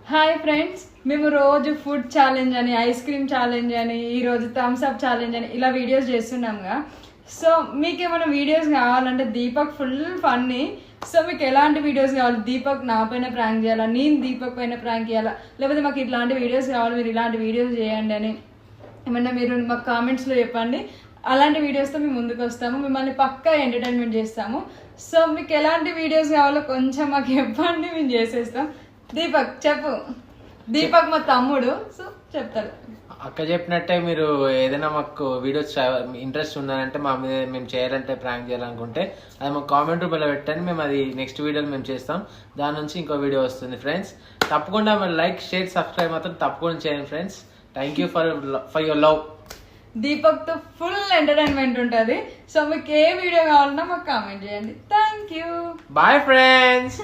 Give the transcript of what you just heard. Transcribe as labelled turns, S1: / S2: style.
S1: Hi friends, మేము రోజు food challenge అని, ఐస్ క్రీమ్ ఛాలెంజ్ అని, ఈరోజు థమ్స్ అప్ ఛాలెంజ్ అని ఇలా వీడియోస్ చేస్తున్నాంగా. సో మీకు ఏమైనా వీడియోస్ కావాలంటే దీపక్ ఫుల్ ఫన్నీ. సో మీకు ఎలాంటి వీడియోస్ కావాలి, దీపక్ నా పైన ప్రాంక్ చేయాలా, నేను దీపక్ పైన ప్రాంక్ చేయాలా, లేకపోతే మాకు ఇట్లాంటి వీడియోస్ కావాలి, మీరు ఇలాంటి వీడియోస్ చేయండి అని ఏమన్నా మీరు మాకు కామెంట్స్లో చెప్పండి. అలాంటి వీడియోస్తో మేము ముందుకు వస్తాము, మిమ్మల్ని పక్కా ఎంటర్టైన్మెంట్ చేస్తాము. సో మీకు ఎలాంటి వీడియోస్ కావాలో కొంచెం మాకు చెప్పండి, మేము చేసేస్తాం. దీపక్ చెప్పు. దీపక్ మా తమ్ముడు, సో చెప్తారు.
S2: అక్క చెప్పినట్టే మీరు ఏదైనా మాకు వీడియోస్ ఇంట్రెస్ట్ ఉందంటే మా మీద మేము చేయాలంటే ప్రాంక్ చేయాలనుకుంటే అది మాకు కామెంట్ రూపంలో పెట్టండి. మేము అది నెక్స్ట్ వీడియోలో మేము చేస్తాం. దాని నుంచి ఇంకో వీడియో వస్తుంది ఫ్రెండ్స్. తప్పకుండా మీరు లైక్, షేర్, సబ్స్క్రైబ్ మాత్రం తప్పకుండా చేయండి friends. Thank you for your love.
S1: దీపక్తో ఫుల్ ఎంటర్టైన్మెంట్ ఉంటుంది. సో మీకు ఏ వీడియో కావాలన్నా మాకు కామెంట్ చేయండి. Thank you.
S2: Bye friends.